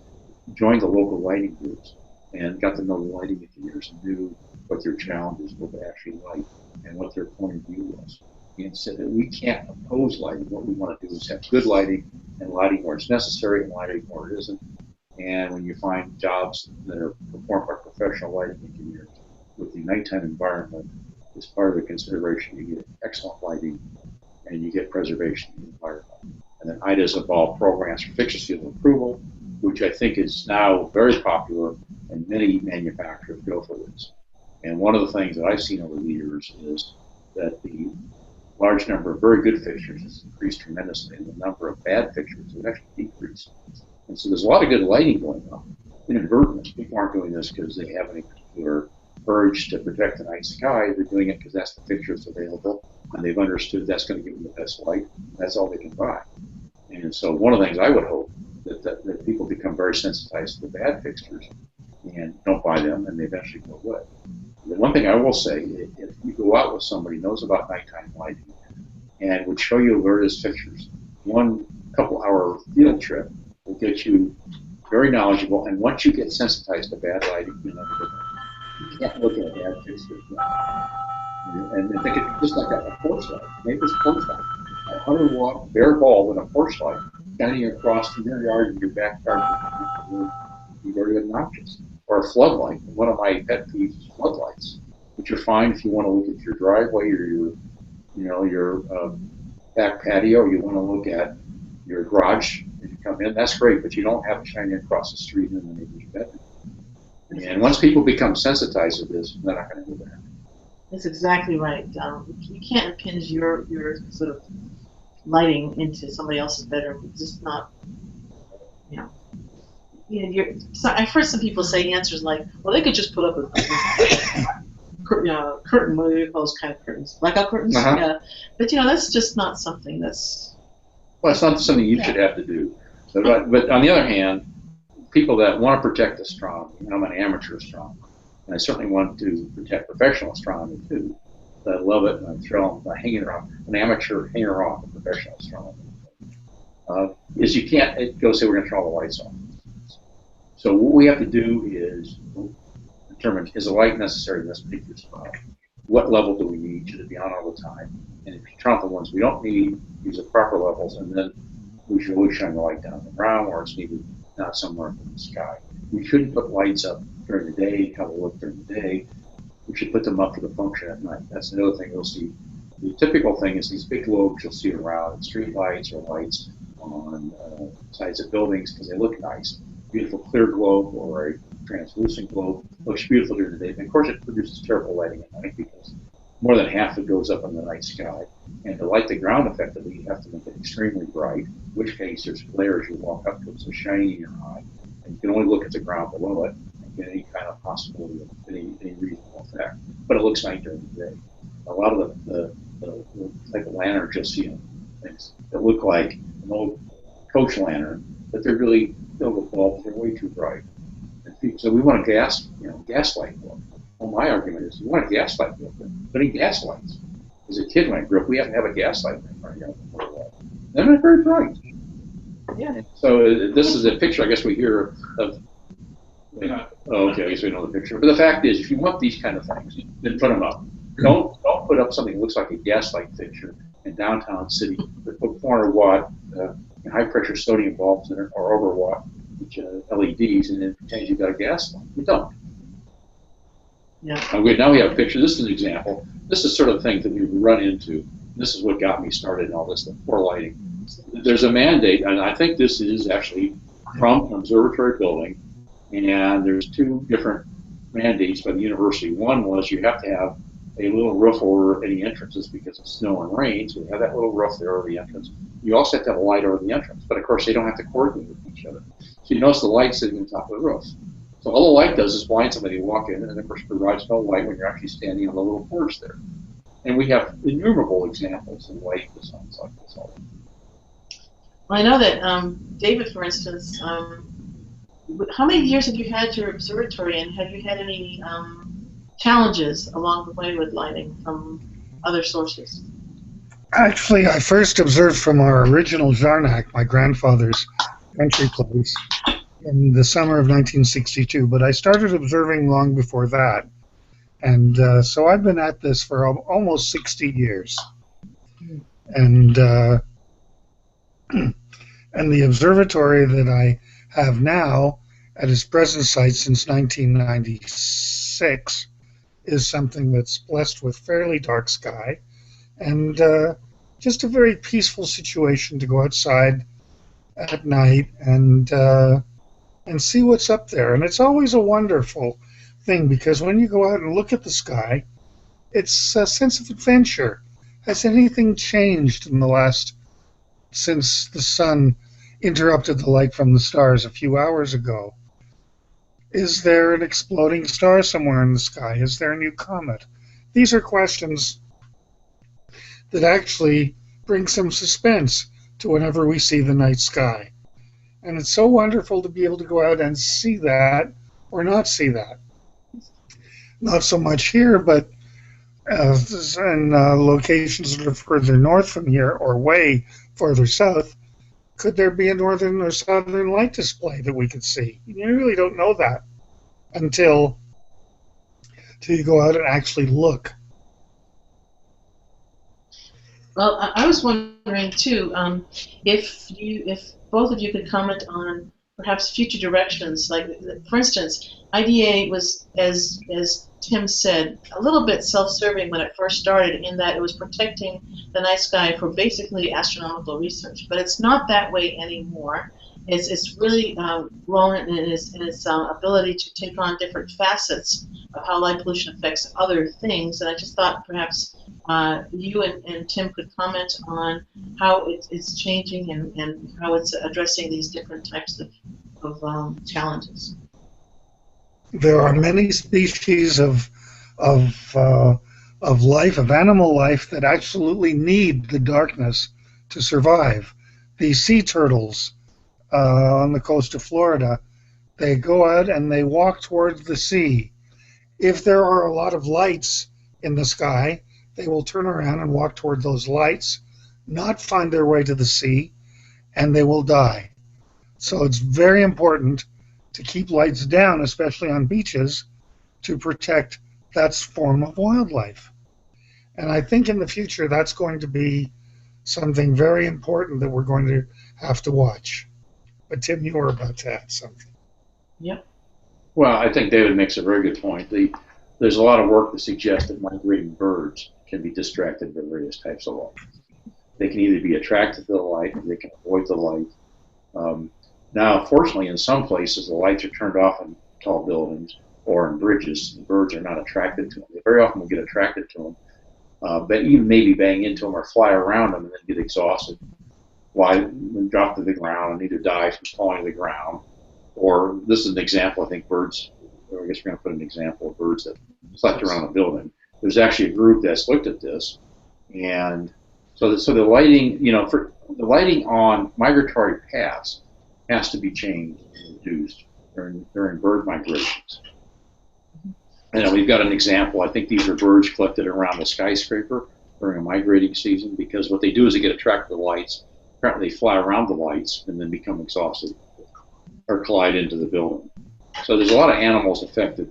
join the local lighting groups and got to know the lighting engineers and knew what their challenges were to actually light and what their point of view was. And said that we can't oppose lighting. What we want to do is have good lighting and lighting where it's necessary and lighting where it isn't. And when you find jobs that are performed by professional lighting engineers with the nighttime environment as part of the consideration, you get excellent lighting and you get preservation of the environment. And then IDA's evolved programs for fixture seal approval, which I think is now very popular, and many manufacturers go for this. And one of the things that I've seen over the years is that the large number of very good fixtures has increased tremendously, and the number of bad fixtures has actually decreased. And so there's a lot of good lighting going on. Inadvertently, people aren't doing this because they have any particular urge to protect the night sky. They're doing it because that's the fixtures available, and they've understood that's going to give them the best light. That's all they can buy. And so one of the things I would hope that people become very sensitized to the bad fixtures and don't buy them, and they eventually go away. The one thing I will say, if you go out with somebody who knows about nighttime lighting and would show you various fixtures, one couple-hour field trip will get you very knowledgeable, and once you get sensitized to bad lighting, you'll never go back. You can't look at a bad fixture. And think it just like a porch light. Maybe it's a porch light. A 100-watt bare bulb and a porch light shining across your yard and your backyard. Be very obnoxious. Or a floodlight. One of my pet peeves is floodlights, which are fine if you want to look at your driveway or your back patio. You want to look at your garage as you come in. That's great, but you don't have it shining across the street in the neighbor's bedroom. And once people become sensitized to this, they're not going to go back. That's exactly right. You can't impinge your sort of lighting into somebody else's bedroom. It's just not, I've heard some people say answers like, well, they could just put up a curtain. What do you call those kind of curtains? Blackout curtains. Uh-huh. Yeah, but that's just not something that's. Well, it's not something you should have to do. But on the other hand, people that want to protect astronomy, and I'm an amateur astronomer, and I certainly want to protect professional astronomy too. I love it, and I'm thrilled by hanging around an amateur hanger off a professional astronomer. Is you can't go say we're going to turn all the lights on. So what we have to do is determine, is the light necessary in this particular spot? What level do we need? Should it be on all the time? And if you turn off the ones we don't need, use the proper levels, and then we should always shine the light down the ground where it's needed, not somewhere in the sky. We shouldn't put lights up during the day, have a look during the day. We should put them up for the function at night. That's another thing you'll see. The typical thing is these big globes you'll see around street lights or lights on sides of buildings because they look nice. Beautiful clear globe or a translucent globe looks beautiful during the day. And of course, it produces terrible lighting at night because more than half of it goes up in the night sky. And to light the ground effectively, you have to make it extremely bright, in which case there's glare as you walk up to it, so shiny in your eye. And you can only look at the ground below it and get any kind of possibility of any reasonable effect. But it looks nice during the day. A lot of the type of lanterns you'll see in things that look like an old coach lantern, but they're really filled with bulbs. They're way too bright. And so we want a gas light bulb. Well, my argument is, you want a gas light bulb, but in gas lights. As a kid, when I grew up, we had to have a gas light in our yard before the wall. They're not very bright. Yeah. So this is a picture, I guess we hear of. Oh, okay, I guess we know the picture. But the fact is, if you want these kind of things, then put them up. Don't put up something that looks like a gaslight fixture in downtown city. Put 400-watt high pressure sodium bulbs in it, or over-watt LEDs, and then pretend you've got a gas light. You don't. Yeah. Okay, now we have a picture. This is an example. This is sort of thing that we run into. This is what got me started in all this, the poor lighting. There's a mandate, and I think this is actually from an observatory building, and there's two different mandates by the university. One was you have to have a little roof over any entrances because of snow and rain, so you have that little roof there over the entrance. You also have to have a light over the entrance, but of course they don't have to coordinate with each other. So you notice the light sitting on top of the roof. So all the light does is blind somebody to walk in, and of course provides no light when you're actually standing on the little porch there. And we have innumerable examples of light designs like this. Well, I know that David, for instance, how many years have you had your observatory, and have you had any challenges along the way with lighting from other sources? Actually, I first observed from our original Jarnac, my grandfather's country place, in the summer of 1962, but I started observing long before that. And so I've been at this for almost 60 years. And and the observatory that I have now at its present site since 1996 is something that's blessed with fairly dark sky and just a very peaceful situation to go outside at night and see what's up there. And it's always a wonderful thing because when you go out and look at the sky, it's a sense of adventure. Has anything changed in the last, since the sun interrupted the light from the stars a few hours ago? Is there an exploding star somewhere in the sky? Is there a new comet? These are questions that actually bring some suspense to whenever we see the night sky. And it's so wonderful to be able to go out and see that or not see that. Not so much here, but in locations that are further north from here or way farther south, could there be a northern or southern light display that we could see? You really don't know that until you go out and actually look. Well, I was wondering too, if both of you could comment on perhaps future directions. Like, for instance, IDA was, as Tim said, a little bit self-serving when it first started, in that it was protecting the night sky for basically astronomical research. But it's not that way anymore. It's really grown in its ability to take on different facets of how light pollution affects other things. And I just thought perhaps you and Tim could comment on how it's changing and how it's addressing these different types of challenges. There are many species of of uh, of life, of animal life, that absolutely need the darkness to survive. These sea turtles on the coast of Florida, they go out and they walk towards the sea. If there are a lot of lights in the sky, they will turn around and walk toward those lights, not find their way to the sea, and they will die. So it's very important to keep lights down, especially on beaches, to protect that form of wildlife. And I think in the future that's going to be something very important that we're going to have to watch. But Tim, you were about to add something. Yep. Well, I think David makes a very good point. There's a lot of work that suggests that migrating birds can be distracted by various types of light. They can either be attracted to the light or they can avoid the light. Now, fortunately, in some places, the lights are turned off in tall buildings or in bridges. The birds are not attracted to them. They very often will get attracted to them, but even maybe bang into them or fly around them and then get exhausted, drop to the ground and either die from falling to the ground. Or this is an example, I think birds, or I guess we're going to put an example of birds that slept around a building. There's actually a group that's looked at this, and so the lighting, for the lighting on migratory paths has to be changed and reduced during bird migrations. And we've got an example. I think these are birds collected around a skyscraper during a migrating season, because what they do is they get attracted to the lights. Apparently, they fly around the lights and then become exhausted or collide into the building. So there's a lot of animals affected.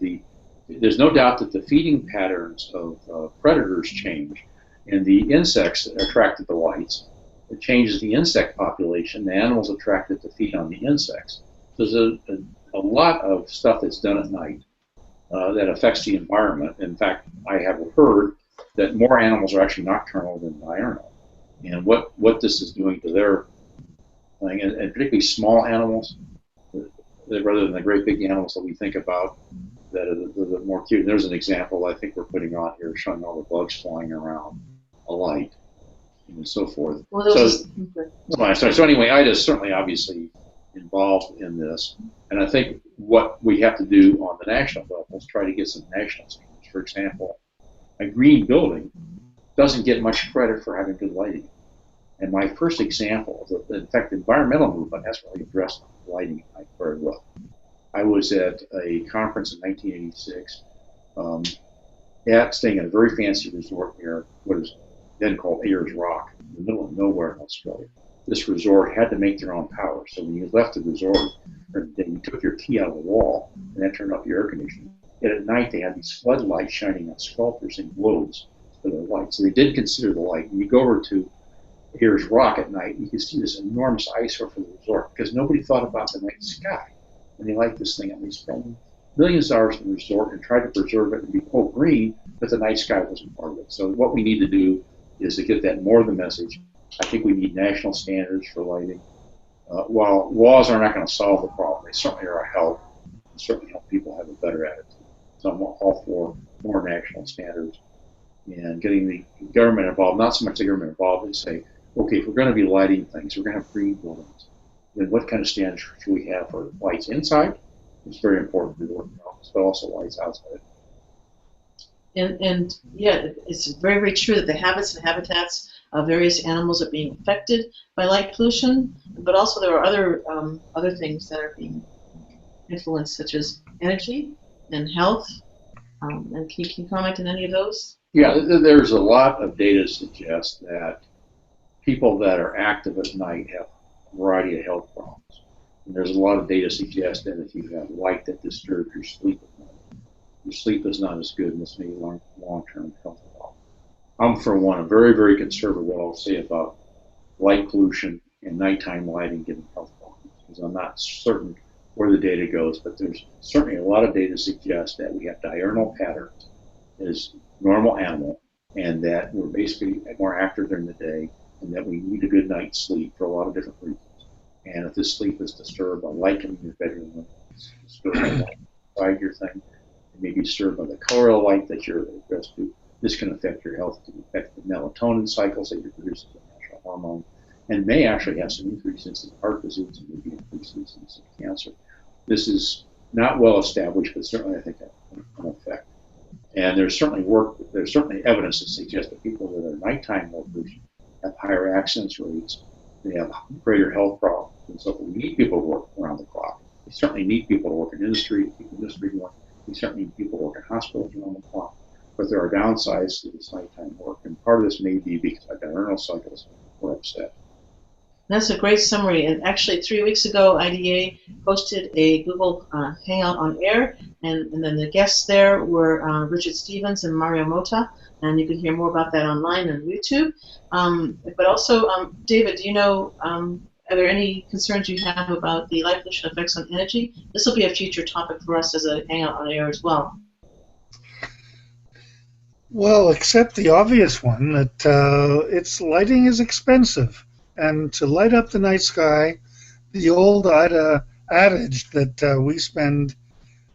There's no doubt that the feeding patterns of predators change, and the insects attracted to lights. It changes the insect population. The animals attracted to feed on the insects. So there's a lot of stuff that's done at night that affects the environment. In fact, I have heard that more animals are actually nocturnal than diurnal. And what this is doing to their thing, and particularly small animals, rather than the great big animals that we think about that are the more cute. There's an example I think we're putting on here showing all the bugs flying around a light and so forth. Well, So anyway, IDA is certainly obviously involved in this, and I think what we have to do on the national level is try to get some national standards. For example, a green building doesn't get much credit for having good lighting. And my first example, in fact, the environmental movement hasn't really addressed lighting very well. I was at a conference in 1986, staying at a very fancy resort near what is then called Ayers Rock, in the middle of nowhere in Australia. This resort had to make their own power, so when you left the resort, you took your key out of the wall, and that turned off your air conditioning. Yet at night, they had these floodlights shining on sculptures and globes for their light. So they did consider the light. When you go over to Ayers Rock at night, you can see this enormous eyesore for the resort because nobody thought about the night sky. And they liked this thing, and they spent millions of dollars in the resort and tried to preserve it and be quote green, but the night sky wasn't part of it. So what we need to do is to get that more of the message. I think we need national standards for lighting. While laws are not going to solve the problem, they certainly are a help. They certainly help people have a better attitude. So I'm all for more national standards and getting the government involved, not so much the government involved, and say, okay, if we're going to be lighting things, we're going to have green buildings, then what kind of standards should we have for lights inside? It's very important to work in the office, but also lights outside. And yeah, it's very, very true that the habits and habitats of various animals are being affected by light pollution, but also there are other things that are being influenced, such as energy and health. And can you comment on any of those? Yeah, there's a lot of data to suggest that people that are active at night have a variety of health problems. And there's a lot of data to suggest that if you have light that disturbs your sleep at night, your sleep is not as good, and this may be long-term health problem. I'm, for one, very, very conservative what I'll say about light pollution and nighttime lighting giving health problems, because I'm not certain where the data goes, but there's certainly a lot of data to suggest that we have diurnal patterns as normal animal, and that we're basically more active during the day, and that we need a good night's sleep for a lot of different reasons. And if this sleep is disturbed by light coming in your bedroom, disturbed by light inside your thing, it may be disturbed by the color of light that you're addressed to. This can affect your health. It can affect the melatonin cycles that you're producing, the natural hormone, and may actually have some increases in heart disease and maybe increases in cancer. This is not well established, but certainly I think an effect. And there's certainly evidence to suggest that people that are nighttime workers have higher accident rates, they have greater health problems. And so we need people to work around the clock. We certainly need people to work in industry, to keep industry going. We certainly need people to work in hospitals around the clock. But there are downsides to this nighttime work, and part of this may be because our diurnal cycles were upset. That's a great summary. And actually, 3 weeks ago, IDA hosted a Google Hangout on Air, and then the guests there were Richard Stevens and Mario Mota, and you can hear more about that online on YouTube. But also, David, do you know, are there any concerns you have about the light pollution effects on energy? This will be a future topic for us as a Hangout on Air as well. Well, except the obvious one that its lighting is expensive. And to light up the night sky, the old adage that we spend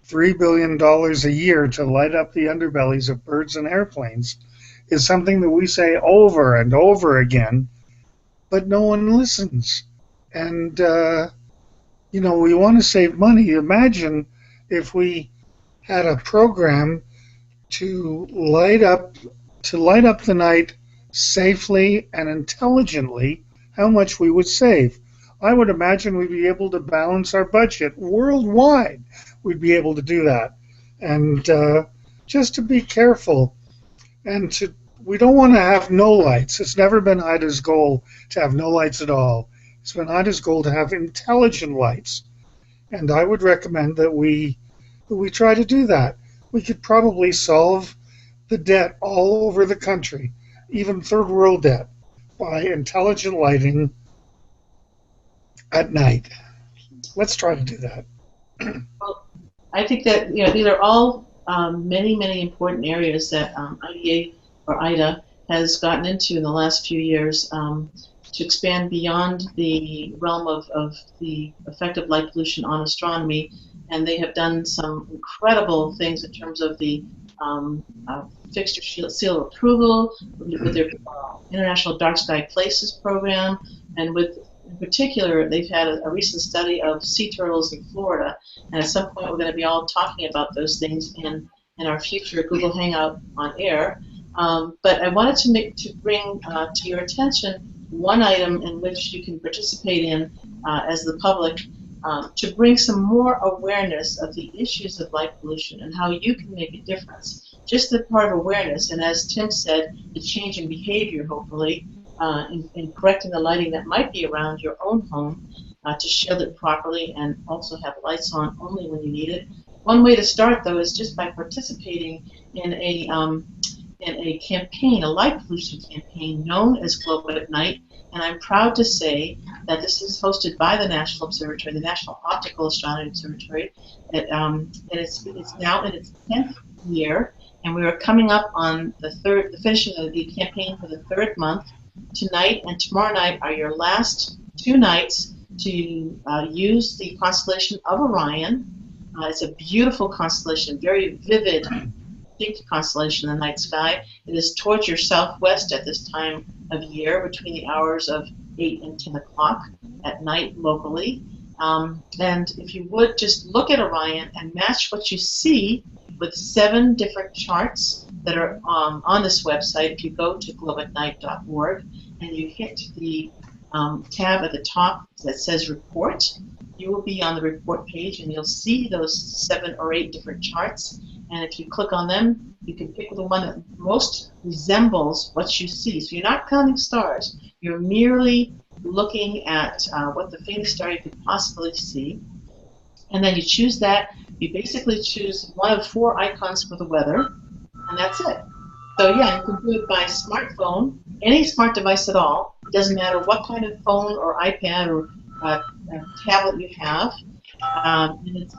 $3 billion a year to light up the underbellies of birds and airplanes is something that we say over and over again, but no one listens. And, you know, we want to save money. Imagine if we had a program to light up the night safely and intelligently, how much we would save. I would imagine we'd be able to balance our budget worldwide. We'd be able to do that. And just to be careful, and we don't want to have no lights. It's never been IDA's goal to have no lights at all. It's been IDA's goal to have intelligent lights. And I would recommend that we try to do that. We could probably solve the debt all over the country, even third world debt, by intelligent lighting at night. Let's try to do that. Well, I think that these are all many, many important areas that IDA or IDA has gotten into in the last few years to expand beyond the realm of the effect of light pollution on astronomy, and they have done some incredible things in terms of the fixture seal of approval with their International Dark Sky Places program, and in particular, they've had a recent study of sea turtles in Florida, and at some point we're going to be all talking about those things in our future Google Hangout on Air. But I wanted to bring to your attention one item in which you can participate in as the public to bring some more awareness of the issues of light pollution and how you can make a difference. Just the part of awareness, and as Tim said, the change in behavior, hopefully, in correcting the lighting that might be around your own home to shield it properly and also have lights on only when you need it. One way to start, though, is just by participating in a campaign, a light pollution campaign known as Globe at Night. And I'm proud to say that this is hosted by the National Observatory, the National Optical Astronomy Observatory. And it's now in its 10th year, and we are coming up on the finishing of the campaign for the third month. Tonight and tomorrow night are your last 2 nights to use the constellation of Orion. It's a beautiful constellation, very vivid, distinct constellation in the night sky. It is towards your southwest at this time of year, between the hours of 8 and 10 o'clock at night locally. And if you would just look at Orion and match what you see with 7 different charts that are on this website. If you go to globeatnight.org and you hit the tab at the top that says Report, you will be on the report page and you'll see those 7 or 8 different charts. And if you click on them, you can pick the one that most resembles what you see. So you're not counting stars. You're merely looking at what the faintest star you could possibly see. And then you choose that. You basically choose one of 4 icons for the weather, and that's it. So yeah, you can do it by smartphone, any smart device at all. It doesn't matter what kind of phone or iPad or tablet you have. And it's,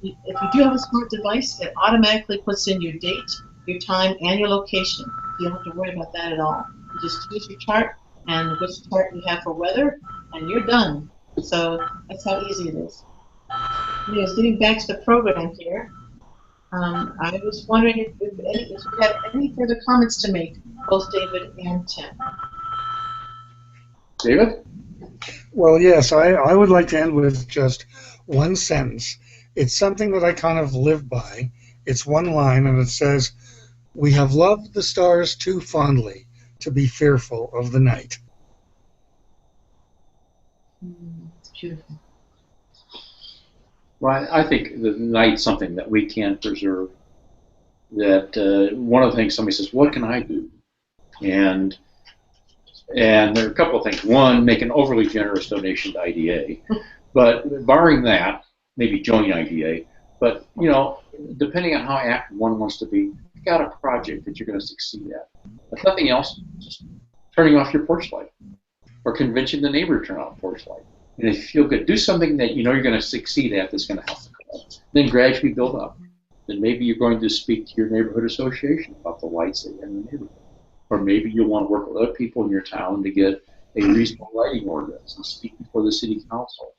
if you do have a smart device, it automatically puts in your date, your time, and your location. You don't have to worry about that at all. You just choose your chart and which chart you have for weather, and you're done. So that's how easy it is. Anyways, getting back to the program here, I was wondering if you had any further comments to make, both David and Tim. David? Well, yes, I would like to end with just one sentence. It's something that I kind of live by. It's one line, and it says, We have loved the stars too fondly to be fearful of the night. It's beautiful. Well, I think the night's something that we can preserve. That one of the things somebody says, what can I do? And there are a couple of things. One, make an overly generous donation to IDA. But barring that, maybe join IDA. But, you know, depending on how active one wants to be, you've got a project that you're going to succeed at. If nothing else, just turning off your porch light or convincing the neighbor to turn off the porch light. And if you feel good, do something that you know you're going to succeed at that's going to help the club. Then gradually build up. Then maybe you're going to speak to your neighborhood association about the lights in the neighborhood. Or maybe you'll want to work with other people in your town to get a reasonable lighting ordinance and speak before the city council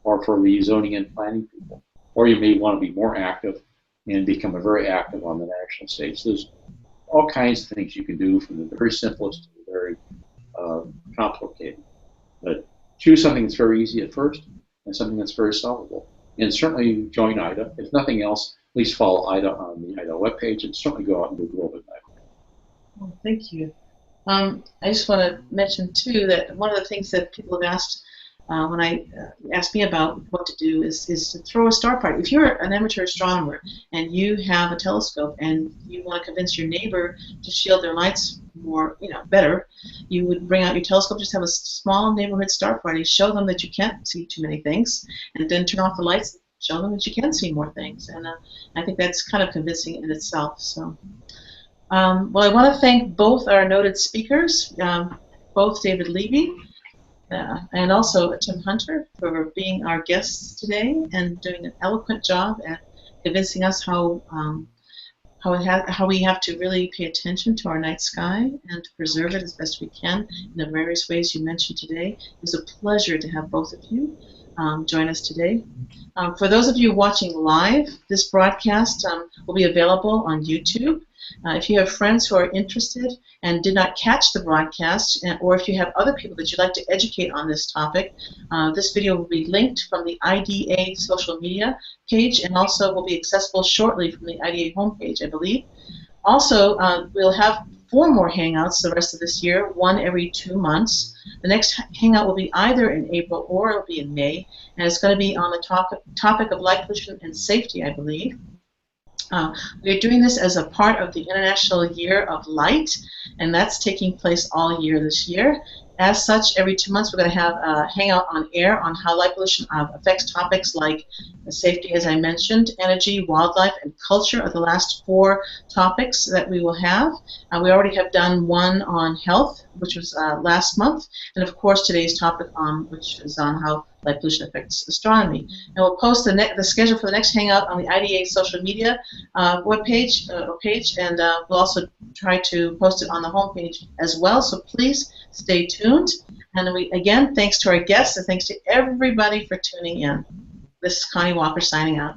or for the zoning and planning people. Or you may want to be more active and become very active on the national stage. There's all kinds of things you can do, from the very simplest to the very complicated. But choose something that's very easy at first and something that's very solvable. And certainly join IDA. If nothing else, at least follow IDA on the IDA webpage, and certainly go out and do Globe at Night. Well, thank you. I just want to mention, too, that one of the things that people have asked when I asked me about what to do is to throw a star party. If you're an amateur astronomer and you have a telescope and you want to convince your neighbor to shield their lights more, better, you would bring out your telescope, just have a small neighborhood star party, show them that you can't see too many things, and then turn off the lights, show them that you can see more things. And I think that's kind of convincing in itself. So, well, I want to thank both our noted speakers, both David Levy and also Tim Hunter, for being our guests today and doing an eloquent job at convincing us how we have to really pay attention to our night sky and to preserve it as best we can in the various ways you mentioned today. It was a pleasure to have both of you join us today. For those of you watching live, this broadcast will be available on YouTube. If you have friends who are interested and did not catch the broadcast, or if you have other people that you'd like to educate on this topic, this video will be linked from the IDA social media page and also will be accessible shortly from the IDA homepage, I believe. Also, we'll have 4 more Hangouts the rest of this year, one every 2 months. The next Hangout will be either in April or it'll be in May, and it's going to be on the topic of light pollution and safety, I believe. We're doing this as a part of the International Year of Light, and that's taking place all year this year. As such, every 2 months we're going to have a Hangout on air on how light pollution affects topics like safety, as I mentioned, energy, wildlife, and culture are the last 4 topics that we will have. We already have done one on health, which was last month, and of course today's topic which is on how light pollution affects astronomy. And we'll post the schedule for the next Hangout on the IDA social media webpage page, and we'll also try to post it on the homepage as well. So please stay tuned. And again, thanks to our guests and thanks to everybody for tuning in. This is Connie Walker signing out.